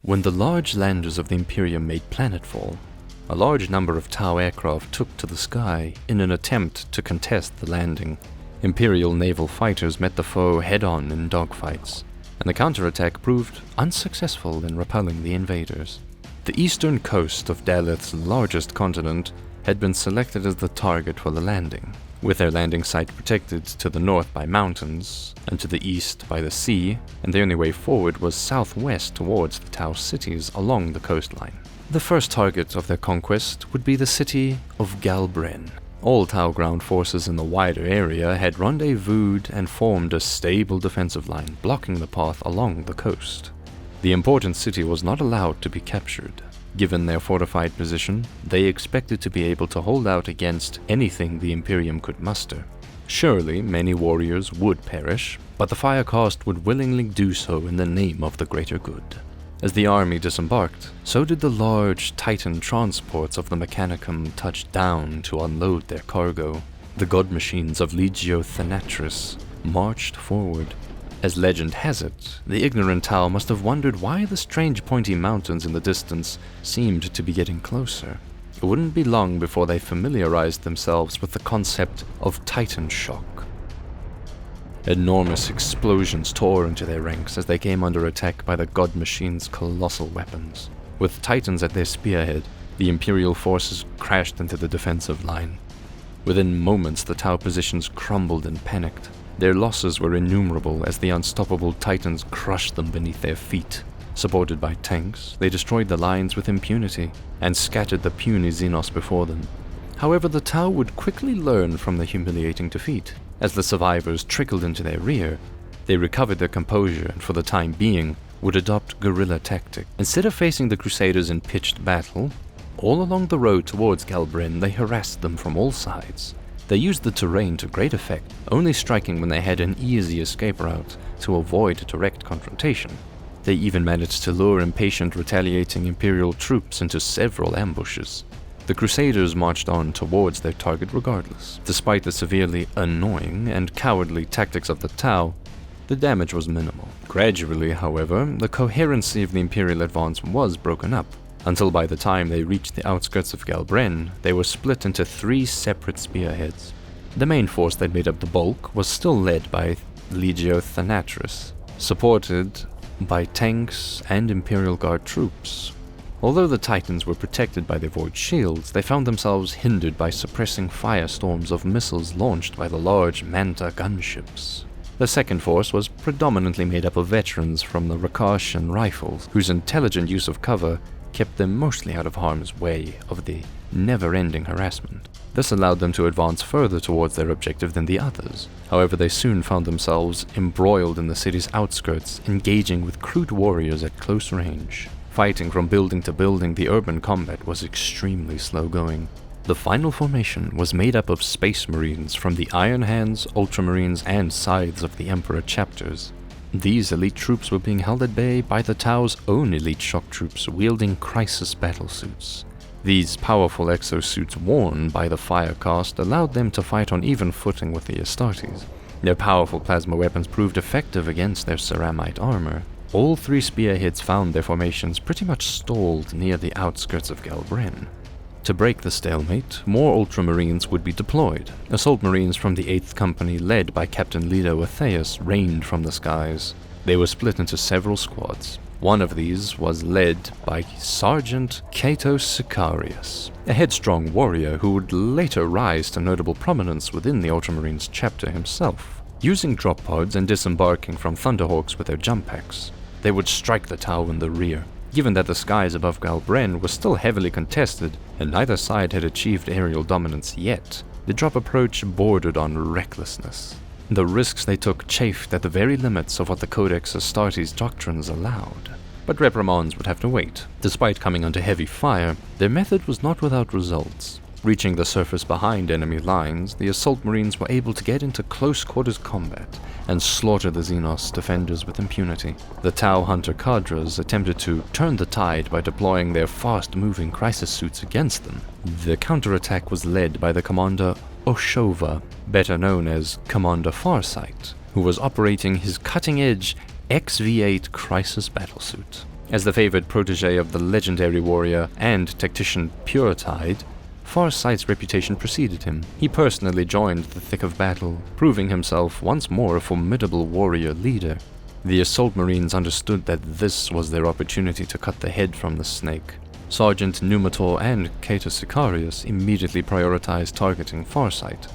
When the large landers of the Imperium made planetfall, a large number of Tau aircraft took to the sky in an attempt to contest the landing. Imperial naval fighters met the foe head-on in dogfights, and the counterattack proved unsuccessful in repelling the invaders. The eastern coast of Dalyth's largest continent had been selected as the target for the landing, with their landing site protected to the north by mountains and to the east by the sea, and the only way forward was southwest towards the Tau cities along the coastline. The first target of their conquest would be the city of Galbrin. All Tau ground forces in the wider area had rendezvoused and formed a stable defensive line blocking the path along the coast. The important city was not allowed to be captured. Given their fortified position, they expected to be able to hold out against anything the Imperium could muster. Surely many warriors would perish, but the Firecast would willingly do so in the name of the greater good. As the army disembarked, so did the large Titan transports of the Mechanicum touch down to unload their cargo. The god machines of Legio Thanatris marched forward. As legend has it, the ignorant Tau must have wondered why the strange pointy mountains in the distance seemed to be getting closer. It wouldn't be long before they familiarized themselves with the concept of Titan shock. Enormous explosions tore into their ranks as they came under attack by the god machine's colossal weapons. With Titans at their spearhead, the Imperial forces crashed into the defensive line. Within moments, the Tau positions crumbled and panicked. Their losses were innumerable as the unstoppable Titans crushed them beneath their feet. Supported by tanks, they destroyed the lines with impunity and scattered the puny Xenos before them. However, the Tau would quickly learn from the humiliating defeat. As the survivors trickled into their rear, they recovered their composure and for the time being would adopt guerrilla tactics. Instead of facing the Crusaders in pitched battle, all along the road towards Galbrin they harassed them from all sides. They used the terrain to great effect, only striking when they had an easy escape route to avoid direct confrontation. They even managed to lure impatient retaliating Imperial troops into several ambushes. The Crusaders marched on towards their target regardless. Despite the severely annoying and cowardly tactics of the Tau, the damage was minimal. Gradually, however, the coherency of the Imperial advance was broken up, until by the time they reached the outskirts of Galbrin, they were split into 3 separate spearheads. The main force that made up the bulk was still led by Legio Thanatris, supported by tanks and Imperial Guard troops. Although the Titans were protected by their void shields, they found themselves hindered by suppressing firestorms of missiles launched by the large Manta gunships. The second force was predominantly made up of veterans from the Rakashian rifles, whose intelligent use of cover kept them mostly out of harm's way of the never-ending harassment. This allowed them to advance further towards their objective than the others. However, they soon found themselves embroiled in the city's outskirts, engaging with crude warriors at close range. Fighting from building to building, the urban combat was extremely slow-going. The final formation was made up of Space Marines from the Iron Hands, Ultramarines, and Scythes of the Emperor chapters. These elite troops were being held at bay by the Tau's own elite shock troops wielding crisis battlesuits. These powerful exosuits worn by the Firecast allowed them to fight on even footing with the Astartes. Their powerful plasma weapons proved effective against their ceramite armor. All 3 spearheads found their formations pretty much stalled near the outskirts of Galbrin. To break the stalemate, more Ultramarines would be deployed. Assault Marines from the 8th Company, led by Captain Leto Atheus, rained from the skies. They were split into several squads. One of these was led by Sergeant Cato Sicarius, a headstrong warrior who would later rise to notable prominence within the Ultramarines chapter himself. Using drop pods and disembarking from Thunderhawks with their jump packs, they would strike the Tau in the rear. Given that the skies above Galbrin were still heavily contested and neither side had achieved aerial dominance yet, the drop approach bordered on recklessness. The risks they took chafed at the very limits of what the Codex Astartes doctrines allowed. But reprimands would have to wait. Despite coming under heavy fire, their method was not without results. Reaching the surface behind enemy lines, the Assault Marines were able to get into close-quarters combat and slaughter the Xenos defenders with impunity. The Tau Hunter cadres attempted to turn the tide by deploying their fast-moving crisis suits against them. The counterattack was led by the Commander Oshova, better known as Commander Farsight, who was operating his cutting-edge XV-8 crisis battlesuit. As the favored protege of the legendary warrior and tactician Puretide, Farsight's reputation preceded him. He personally joined the thick of battle, proving himself once more a formidable warrior leader. The assault marines understood that this was their opportunity to cut the head from the snake. Sergeant Numitor and Cater Sicarius immediately prioritized targeting Farsight.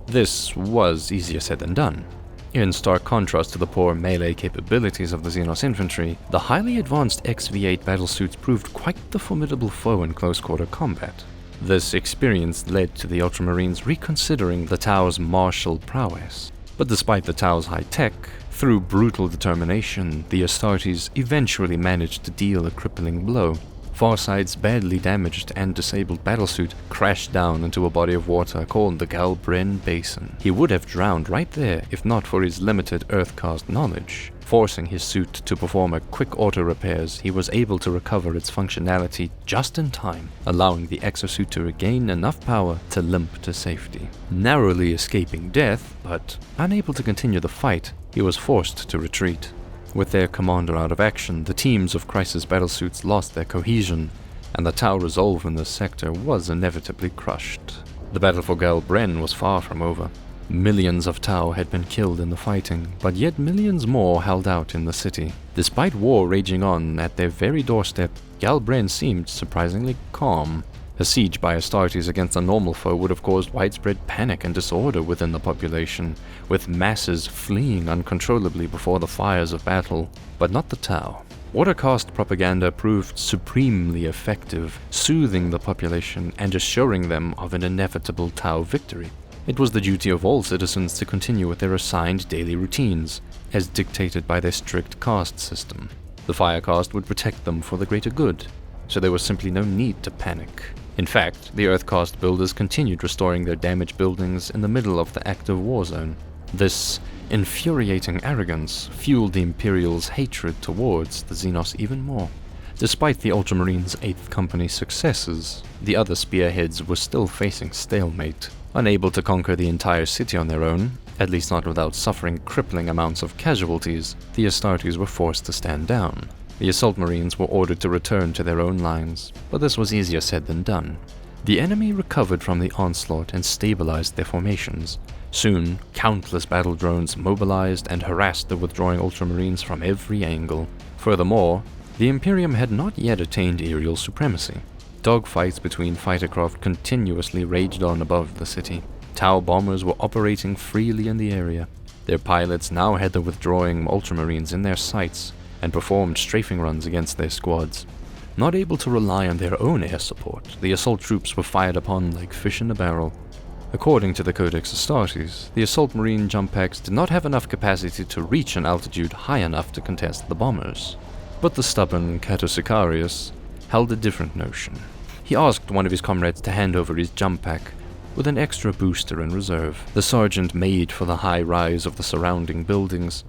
This was easier said than done. In stark contrast to the poor melee capabilities of the Xenos infantry, the highly advanced XV-8 battlesuits proved quite the formidable foe in close-quarter combat. This experience led to the Ultramarines reconsidering the Tau's martial prowess. But despite the Tau's high tech, through brutal determination, the Astartes eventually managed to deal a crippling blow. Farsight's badly damaged and disabled battlesuit crashed down into a body of water called the Galbrin Basin. He would have drowned right there if not for his limited Earthcast knowledge. Forcing his suit to perform a quick auto repairs, he was able to recover its functionality just in time, allowing the exosuit to regain enough power to limp to safety. Narrowly escaping death, but unable to continue the fight, he was forced to retreat. With their commander out of action, the teams of Crisis battlesuits lost their cohesion, and the Tau resolve in this sector was inevitably crushed. The battle for Galbrin was far from over. Millions of Tau had been killed in the fighting, but yet millions more held out in the city. Despite war raging on at their very doorstep, Galbrin seemed surprisingly calm. A siege by Astartes against a normal foe would have caused widespread panic and disorder within the population, with masses fleeing uncontrollably before the fires of battle, but not the Tau. Watercast propaganda proved supremely effective, soothing the population and assuring them of an inevitable Tau victory. It was the duty of all citizens to continue with their assigned daily routines, as dictated by their strict caste system. The Firecast would protect them for the greater good, so there was simply no need to panic. In fact, the Earthcast builders continued restoring their damaged buildings in the middle of the active war zone. This infuriating arrogance fueled the Imperial's hatred towards the Xenos even more. Despite the Ultramarines' 8th Company's successes, the other spearheads were still facing stalemate. Unable to conquer the entire city on their own, at least not without suffering crippling amounts of casualties, the Astartes were forced to stand down. The assault marines were ordered to return to their own lines, but this was easier said than done. The enemy recovered from the onslaught and stabilized their formations. Soon, countless battle drones mobilized and harassed the withdrawing Ultramarines from every angle. Furthermore, the Imperium had not yet attained aerial supremacy. Dogfights between fightercraft continuously raged on above the city. Tau bombers were operating freely in the area. Their pilots now had the withdrawing Ultramarines in their sights, and performed strafing runs against their squads. Not able to rely on their own air support, the assault troops were fired upon like fish in a barrel. According to the Codex Astartes, the assault marine jump packs did not have enough capacity to reach an altitude high enough to contest the bombers. But the stubborn Cato Sicarius held a different notion. He asked one of his comrades to hand over his jump pack, with an extra booster in reserve. The sergeant made for the high rise of the surrounding buildings.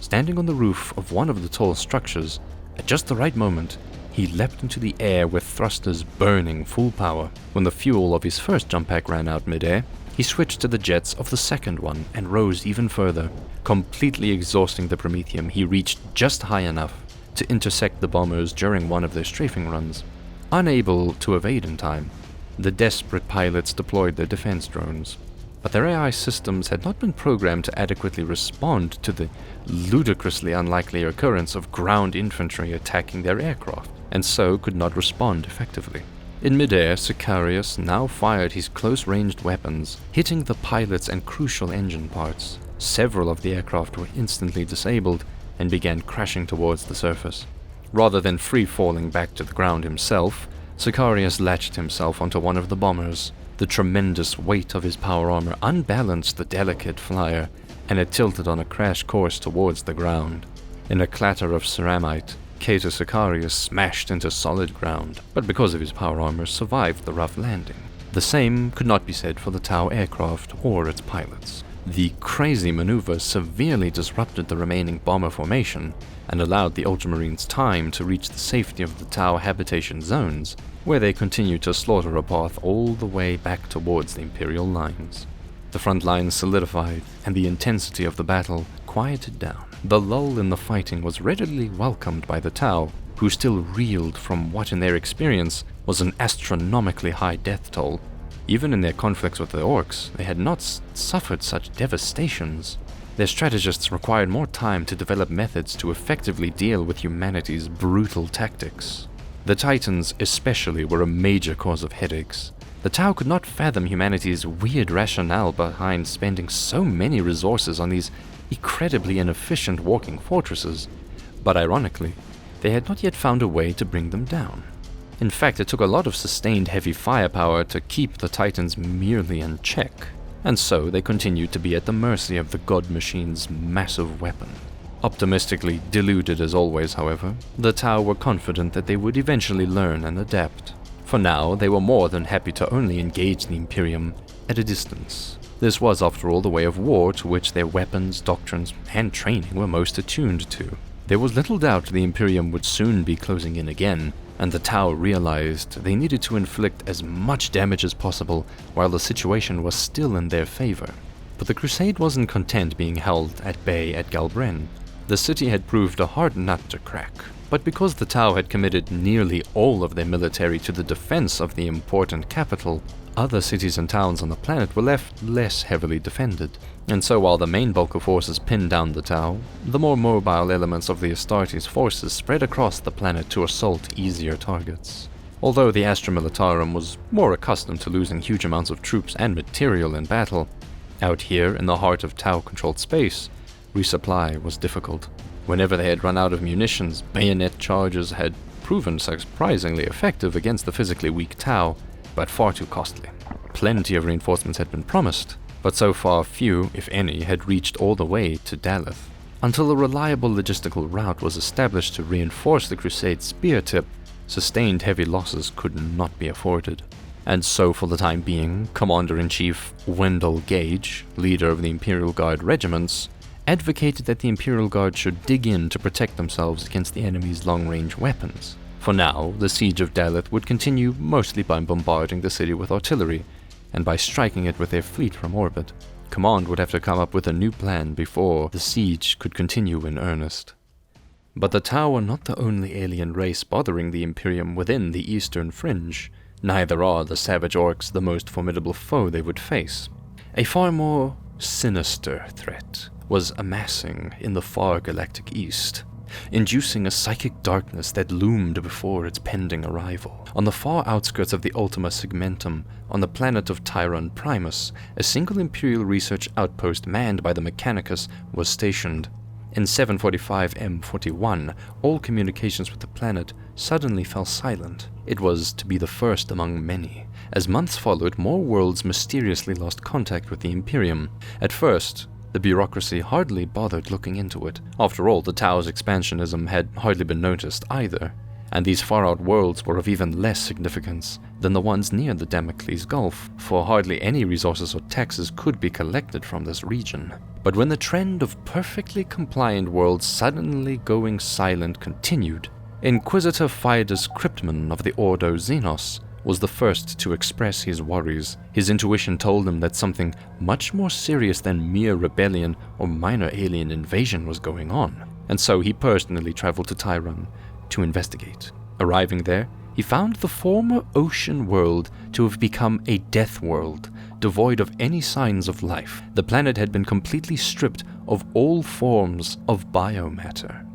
Standing on the roof of one of the tall structures, at just the right moment, he leapt into the air with thrusters burning full power. When the fuel of his first jump pack ran out midair, he switched to the jets of the second one and rose even further. Completely exhausting the Promethium, he reached just high enough to intersect the bombers during one of their strafing runs. Unable to evade in time, the desperate pilots deployed their defense drones. But their AI systems had not been programmed to adequately respond to the ludicrously unlikely occurrence of ground infantry attacking their aircraft, and so could not respond effectively. In midair, Sicarius now fired his close-ranged weapons, hitting the pilots and crucial engine parts. Several of the aircraft were instantly disabled and began crashing towards the surface. Rather than free-falling back to the ground himself, Sicarius latched himself onto one of the bombers. The tremendous weight of his power armor unbalanced the delicate flyer, and it tilted on a crash course towards the ground. In a clatter of ceramite, Cato Sicarius smashed into solid ground, but because of his power armor survived the rough landing. The same could not be said for the Tau aircraft or its pilots. The crazy maneuver severely disrupted the remaining bomber formation and allowed the Ultramarines time to reach the safety of the Tau habitation zones, where they continued to slaughter a path all the way back towards the Imperial lines. The front lines solidified, and the intensity of the battle quieted down. The lull in the fighting was readily welcomed by the Tau, who still reeled from what in their experience was an astronomically high death toll. Even in their conflicts with the orcs, they had not suffered such devastations. Their strategists required more time to develop methods to effectively deal with humanity's brutal tactics. The Titans especially were a major cause of headaches. The Tau could not fathom humanity's weird rationale behind spending so many resources on these incredibly inefficient walking fortresses, but ironically, they had not yet found a way to bring them down. In fact, it took a lot of sustained heavy firepower to keep the Titans merely in check, and so they continued to be at the mercy of the God Machine's massive weapon. Optimistically deluded as always, however, the Tau were confident that they would eventually learn and adapt. For now, they were more than happy to only engage the Imperium at a distance. This was, after all, the way of war to which their weapons, doctrines, and training were most attuned to. There was little doubt the Imperium would soon be closing in again, and the Tau realized they needed to inflict as much damage as possible while the situation was still in their favor. But the Crusade wasn't content being held at bay at Galbrin. The city had proved a hard nut to crack, but because the Tau had committed nearly all of their military to the defense of the important capital, other cities and towns on the planet were left less heavily defended, and so while the main bulk of forces pinned down the Tau, the more mobile elements of the Astartes forces spread across the planet to assault easier targets. Although the Astra Militarum was more accustomed to losing huge amounts of troops and material in battle, out here in the heart of Tau-controlled space, resupply was difficult. Whenever they had run out of munitions, bayonet charges had proven surprisingly effective against the physically weak Tau, but far too costly. Plenty of reinforcements had been promised, but so far few, if any, had reached all the way to Dalyth. Until a reliable logistical route was established to reinforce the Crusade's spear tip, sustained heavy losses could not be afforded. And so for the time being, Commander-in-Chief Wendell Gage, leader of the Imperial Guard regiments, advocated that the Imperial Guard should dig in to protect themselves against the enemy's long-range weapons. For now, the siege of Dalyth would continue mostly by bombarding the city with artillery, and by striking it with their fleet from orbit. Command would have to come up with a new plan before the siege could continue in earnest. But the Tau were not the only alien race bothering the Imperium within the eastern fringe. Neither are the savage orcs the most formidable foe they would face. A far more sinister threat was amassing in the far galactic east, inducing a psychic darkness that loomed before its pending arrival. On the far outskirts of the Ultima Segmentum, on the planet of Tyron Primus, a single Imperial research outpost manned by the Mechanicus was stationed. In 745 M41, all communications with the planet suddenly fell silent. It was to be the first among many. As months followed, more worlds mysteriously lost contact with the Imperium. At first, the bureaucracy hardly bothered looking into it. After all, the Tau's expansionism had hardly been noticed either, and these far-out worlds were of even less significance than the ones near the Damocles Gulf, for hardly any resources or taxes could be collected from this region. But when the trend of perfectly compliant worlds suddenly going silent continued, Inquisitor Fidus Cryptman of the Ordo Xenos was the first to express his worries. His intuition told him that something much more serious than mere rebellion or minor alien invasion was going on, and so he personally traveled to Tyron to investigate. Arriving there, he found the former ocean world to have become a death world, devoid of any signs of life. The planet had been completely stripped of all forms of biomatter.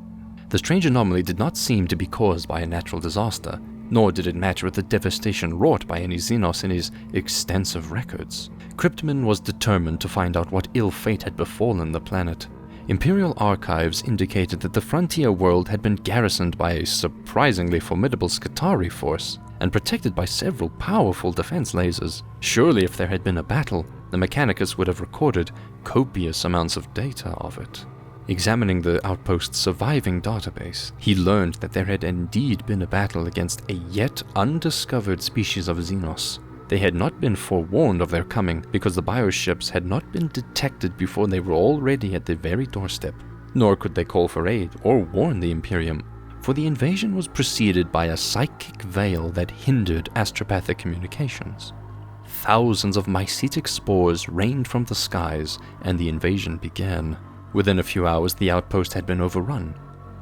The strange anomaly did not seem to be caused by a natural disaster, nor did it matter at the devastation wrought by any Xenos in his extensive records. Cryptman was determined to find out what ill fate had befallen the planet. Imperial archives indicated that the frontier world had been garrisoned by a surprisingly formidable Skitarii force, and protected by several powerful defense lasers. Surely if there had been a battle, the Mechanicus would have recorded copious amounts of data of it. Examining the outpost's surviving database, he learned that there had indeed been a battle against a yet undiscovered species of Xenos. They had not been forewarned of their coming because the bioships had not been detected before they were already at their very doorstep, nor could they call for aid or warn the Imperium, for the invasion was preceded by a psychic veil that hindered astropathic communications. Thousands of mycetic spores rained from the skies, and the invasion began. Within a few hours, the outpost had been overrun.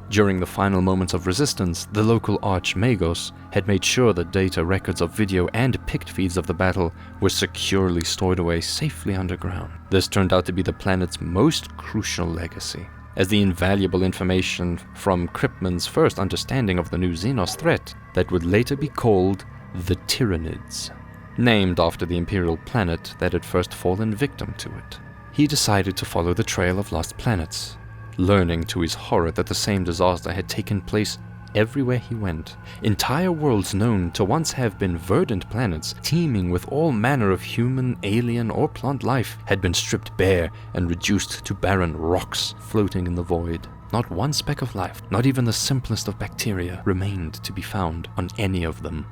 During the final moments of resistance, the local archmagos had made sure that data records of video and pict feeds of the battle were securely stored away safely underground. This turned out to be the planet's most crucial legacy, as the invaluable information from Cryptman's first understanding of the new Xenos threat that would later be called the Tyranids, named after the Imperial planet that had first fallen victim to it. He decided to follow the trail of lost planets, learning to his horror that the same disaster had taken place everywhere he went. Entire worlds known to once have been verdant planets, teeming with all manner of human, alien, or plant life, had been stripped bare and reduced to barren rocks floating in the void. Not one speck of life, not even the simplest of bacteria, remained to be found on any of them.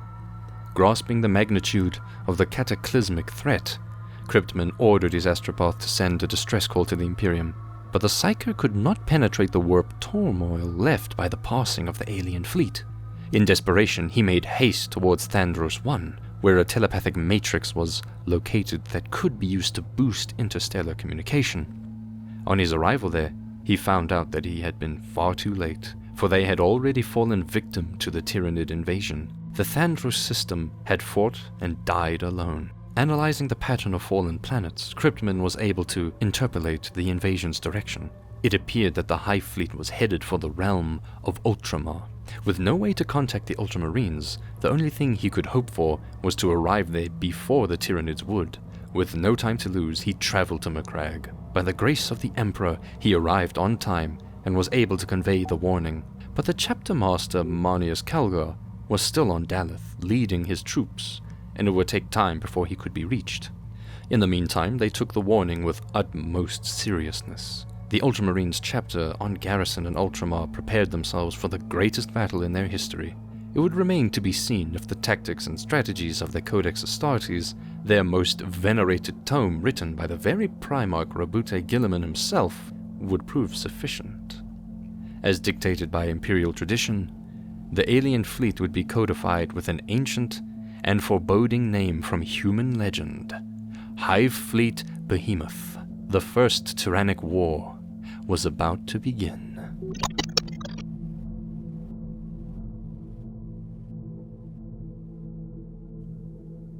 Grasping the magnitude of the cataclysmic threat, Cryptman ordered his astropath to send a distress call to the Imperium. But the Psyker could not penetrate the warp turmoil left by the passing of the alien fleet. In desperation, he made haste towards Thandros 1, where a telepathic matrix was located that could be used to boost interstellar communication. On his arrival there, he found out that he had been far too late, for they had already fallen victim to the Tyranid invasion. The Thandros system had fought and died alone. Analyzing the pattern of fallen planets, Cryptman was able to interpolate the invasion's direction. It appeared that the Hive Fleet was headed for the realm of Ultramar. With no way to contact the Ultramarines, the only thing he could hope for was to arrive there before the Tyranids would. With no time to lose, he traveled to Macragge. By the grace of the Emperor, he arrived on time and was able to convey the warning. But the chapter master Manius Calgar was still on Dal'Yth, leading his troops, and it would take time before he could be reached. In the meantime, they took the warning with utmost seriousness. The Ultramarines chapter on garrison in Ultramar prepared themselves for the greatest battle in their history. It would remain to be seen if the tactics and strategies of the Codex Astartes, their most venerated tome written by the very Primarch Rabute Guilliman himself, would prove sufficient. As dictated by Imperial tradition, the alien fleet would be codified with an ancient and foreboding name from human legend. Hive Fleet Behemoth. The first tyrannic war was about to begin.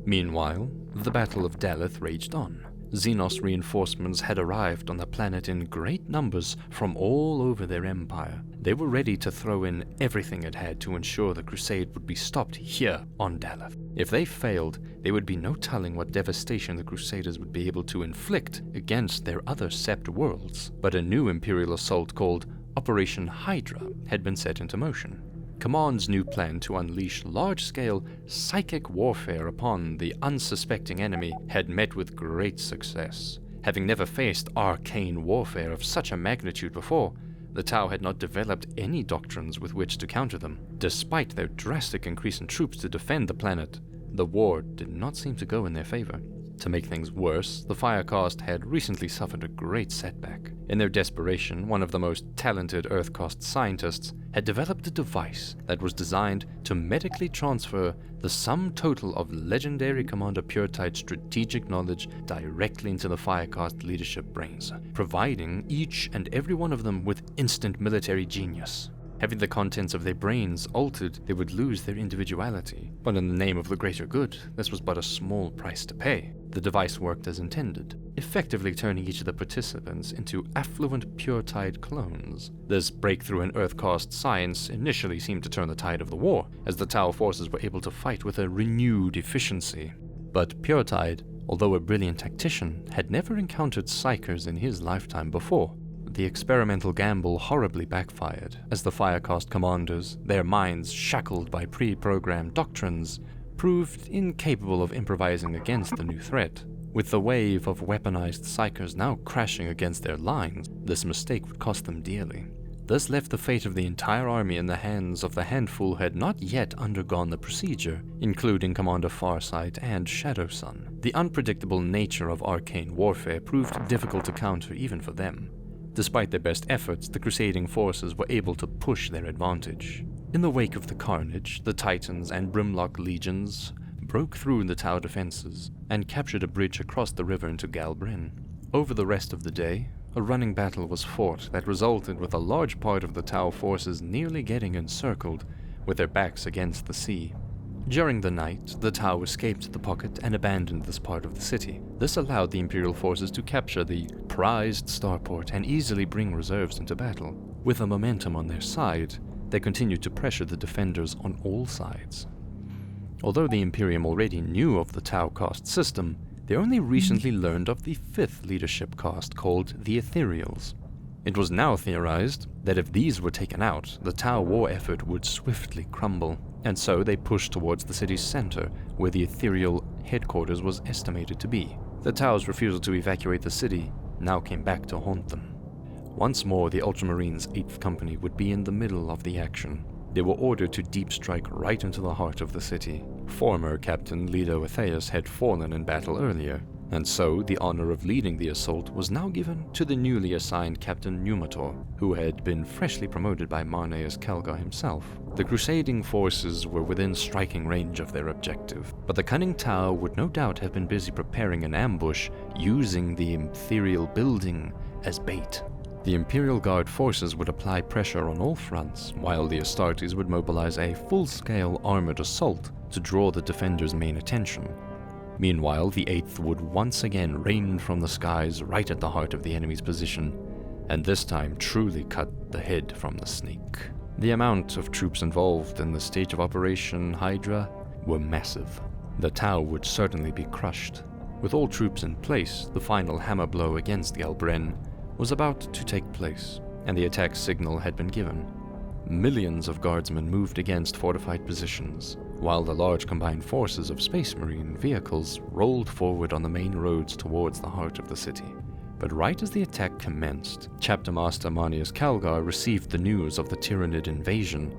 Meanwhile, the Battle of Dal'Yth raged on. Xenos reinforcements had arrived on the planet in great numbers from all over their empire. They were ready to throw in everything it had to ensure the Crusade would be stopped here on Dal'Yth. If they failed, there would be no telling what devastation the Crusaders would be able to inflict against their other Sept worlds. But a new Imperial assault called Operation Hydra had been set into motion. Command's new plan to unleash large-scale psychic warfare upon the unsuspecting enemy had met with great success. Having never faced arcane warfare of such a magnitude before, the Tau had not developed any doctrines with which to counter them. Despite their drastic increase in troops to defend the planet, the war did not seem to go in their favor. To make things worse, the Firecast had recently suffered a great setback. In their desperation, one of the most talented Earthcast scientists had developed a device that was designed to medically transfer the sum total of legendary Commander Puretite's strategic knowledge directly into the Firecast leadership brains, providing each and every one of them with instant military genius. Having the contents of their brains altered, they would lose their individuality. But in the name of the greater good, this was but a small price to pay. The device worked as intended, effectively turning each of the participants into affluent Puretide clones. This breakthrough in Earthcast science initially seemed to turn the tide of the war, as the Tau forces were able to fight with a renewed efficiency. But Puretide, although a brilliant tactician, had never encountered Psykers in his lifetime before. The experimental gamble horribly backfired, as the Firecast commanders, their minds shackled by pre-programmed doctrines, proved incapable of improvising against the new threat. With the wave of weaponized Psykers now crashing against their lines, this mistake would cost them dearly. This left the fate of the entire army in the hands of the handful who had not yet undergone the procedure, including Commander Farsight and Shadowsun. The unpredictable nature of arcane warfare proved difficult to counter even for them. Despite their best efforts, the crusading forces were able to push their advantage. In the wake of the carnage, the Titans and Brimlock legions broke through the Tau defenses and captured a bridge across the river into Galbrin. Over the rest of the day, A running battle was fought that resulted with a large part of the Tau forces nearly getting encircled, with their backs against the sea. During the night, the Tau escaped the pocket and abandoned this part of the city. This allowed the Imperial forces to capture the prized starport and easily bring reserves into battle. With the momentum on their side, they continued to pressure the defenders on all sides. Although the Imperium already knew of the Tau caste system, they only recently learned of the fifth leadership caste called the Ethereals. It was now theorized that if these were taken out, the Tau war effort would swiftly crumble, and so they pushed towards the city's center, where the Ethereal headquarters was estimated to be. The Tau's refusal to evacuate the city now came back to haunt them. Once more, the Ultramarines' 8th Company would be in the middle of the action. They were ordered to deep strike right into the heart of the city. Former Captain Leto Atheus had fallen in battle earlier, and so the honor of leading the assault was now given to the newly assigned Captain Numator, who had been freshly promoted by Marneus Calgar himself. The crusading forces were within striking range of their objective, but the cunning Tau would no doubt have been busy preparing an ambush using the Ethereal building as bait. The Imperial Guard forces would apply pressure on all fronts, while the Astartes would mobilize a full-scale armored assault to draw the defenders' main attention. Meanwhile, the 8th would once again rain from the skies right at the heart of the enemy's position, and this time truly cut the head from the snake. The amount of troops involved in the stage of Operation Hydra were massive. The Tau would certainly be crushed. With all troops in place, the final hammer blow against Galbrin was about to take place, and the attack signal had been given. Millions of guardsmen moved against fortified positions, while the large combined forces of Space Marine vehicles rolled forward on the main roads towards the heart of the city. But right as the attack commenced, Chapter Master Marneus Calgar received the news of the Tyranid invasion,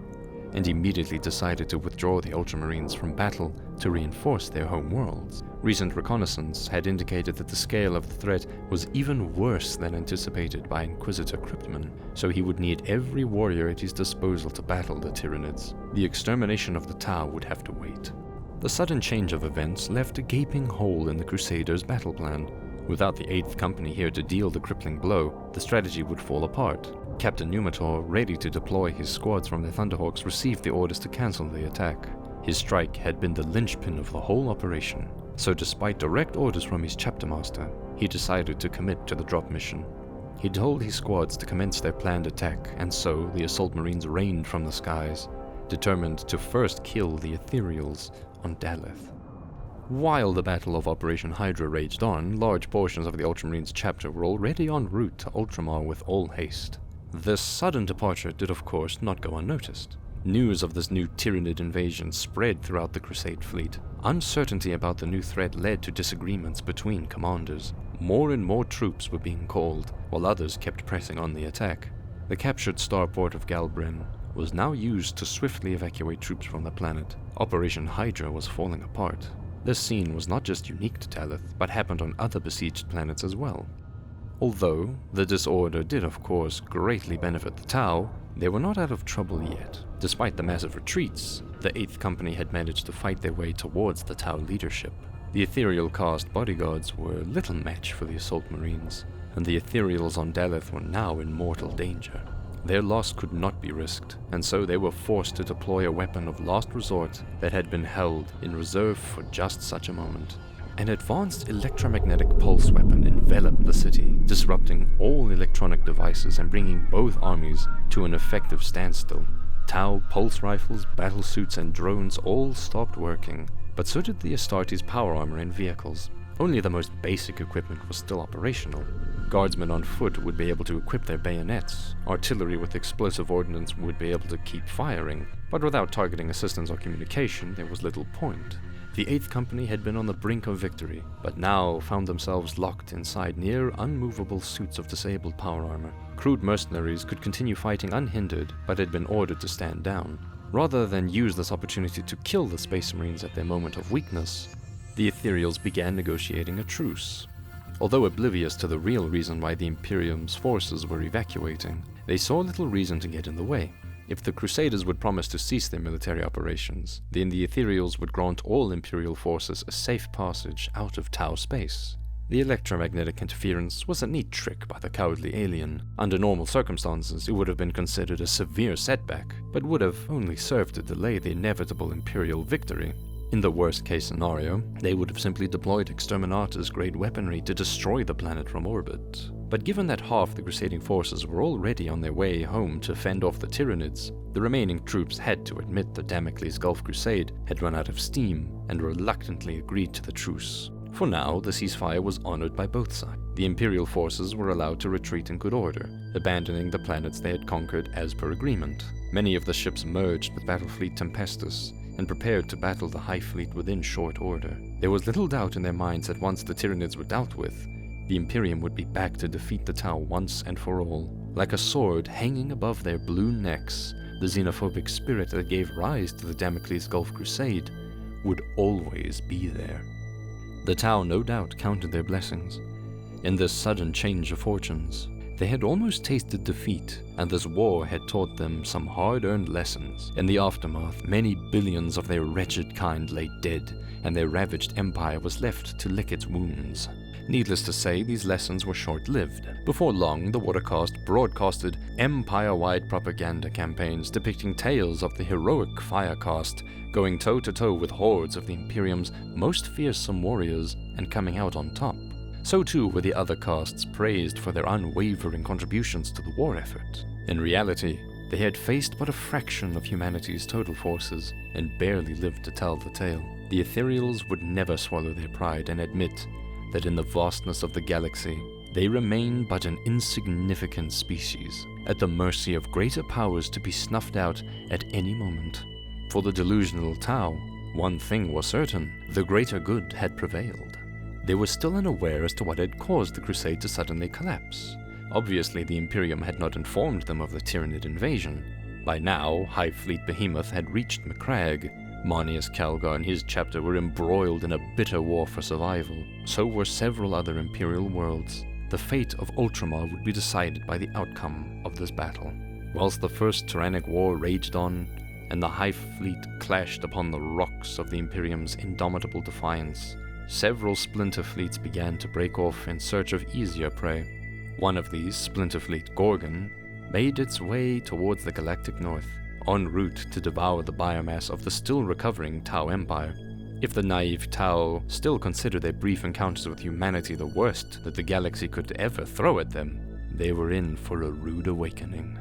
and immediately decided to withdraw the Ultramarines from battle to reinforce their home worlds. Recent reconnaissance had indicated that the scale of the threat was even worse than anticipated by Inquisitor Cryptman, so he would need every warrior at his disposal to battle the Tyranids. The extermination of the Tau would have to wait. The sudden change of events left a gaping hole in the Crusaders' battle plan. Without the 8th Company here to deal the crippling blow, the strategy would fall apart. Captain Numator, ready to deploy his squads from the Thunderhawks, received the orders to cancel the attack. His strike had been the linchpin of the whole operation, so despite direct orders from his chapter master, he decided to commit to the drop mission. He told his squads to commence their planned attack, and so the assault marines rained from the skies, determined to first kill the Ethereals on Dalyth. While the Battle of Operation Hydra raged on, large portions of the Ultramarines chapter were already en route to Ultramar with all haste. This sudden departure did of course not go unnoticed. News of this new Tyranid invasion spread throughout the Crusade fleet. Uncertainty about the new threat led to disagreements between commanders. More and more troops were being called, while others kept pressing on the attack. The captured starport of Galbrin was now used to swiftly evacuate troops from the planet. Operation Hydra was falling apart. This scene was not just unique to Dal'Yth, but happened on other besieged planets as well. Although the disorder did of course greatly benefit the Tau, they were not out of trouble yet. Despite the massive retreats, the 8th Company had managed to fight their way towards the Tau leadership. The Ethereal caste bodyguards were little match for the assault marines, and the Ethereals on Dal'Yth were now in mortal danger. Their loss could not be risked, and so they were forced to deploy a weapon of last resort that had been held in reserve for just such a moment. An advanced electromagnetic pulse weapon enveloped the city, disrupting all electronic devices and bringing both armies to an effective standstill. Tau pulse rifles, battlesuits, and drones all stopped working, but so did the Astartes' power armor and vehicles. Only the most basic equipment was still operational. Guardsmen on foot would be able to equip their bayonets, artillery with explosive ordnance would be able to keep firing, but without targeting assistance or communication, there was little point. The 8th Company had been on the brink of victory, but now found themselves locked inside near unmovable suits of disabled power armor. Crude mercenaries could continue fighting unhindered, but had been ordered to stand down. Rather than use this opportunity to kill the Space Marines at their moment of weakness, the Ethereals began negotiating a truce. Although oblivious to the real reason why the Imperium's forces were evacuating, they saw little reason to get in the way. If the Crusaders would promise to cease their military operations, then the Ethereals would grant all Imperial forces a safe passage out of Tau space. The electromagnetic interference was a neat trick by the cowardly alien. Under normal circumstances, it would have been considered a severe setback, but would have only served to delay the inevitable Imperial victory. In the worst-case scenario, they would have simply deployed Exterminatus-grade weaponry to destroy the planet from orbit. But given that half the crusading forces were already on their way home to fend off the Tyranids, the remaining troops had to admit the Damocles Gulf Crusade had run out of steam and reluctantly agreed to the truce. For now, the ceasefire was honored by both sides. The Imperial forces were allowed to retreat in good order, abandoning the planets they had conquered as per agreement. Many of the ships merged with Battlefleet Tempestus and prepared to battle the High Fleet within short order. There was little doubt in their minds that once the Tyranids were dealt with, the Imperium would be back to defeat the Tau once and for all. Like a sword hanging above their blue necks, the xenophobic spirit that gave rise to the Damocles Gulf Crusade would always be there. The Tau no doubt counted their blessings. In this sudden change of fortunes, they had almost tasted defeat, and this war had taught them some hard-earned lessons. In the aftermath, many billions of their wretched kind lay dead, and their ravaged empire was left to lick its wounds. Needless to say, these lessons were short-lived. Before long, the Watercast broadcasted empire-wide propaganda campaigns depicting tales of the heroic Firecast going toe-to-toe with hordes of the Imperium's most fearsome warriors and coming out on top. So too were the other casts praised for their unwavering contributions to the war effort. In reality, they had faced but a fraction of humanity's total forces and barely lived to tell the tale. The Ethereals would never swallow their pride and admit that in the vastness of the galaxy, they remain but an insignificant species, at the mercy of greater powers to be snuffed out at any moment. For the delusional Tau, one thing was certain: the greater good had prevailed. They were still unaware as to what had caused the Crusade to suddenly collapse. Obviously, the Imperium had not informed them of the Tyranid invasion. By now, High Fleet Behemoth had reached Macragge. Marneus Calgar and his chapter were embroiled in a bitter war for survival. So were several other Imperial worlds. The fate of Ultramar would be decided by the outcome of this battle. Whilst the First Tyrannic War raged on, and the High Fleet clashed upon the rocks of the Imperium's indomitable defiance, several splinter fleets began to break off in search of easier prey. One of these, Splinter Fleet Gorgon, made its way towards the galactic north, en route to devour the biomass of the still recovering Tau Empire. If the naive Tau still considered their brief encounters with humanity the worst that the galaxy could ever throw at them, they were in for a rude awakening.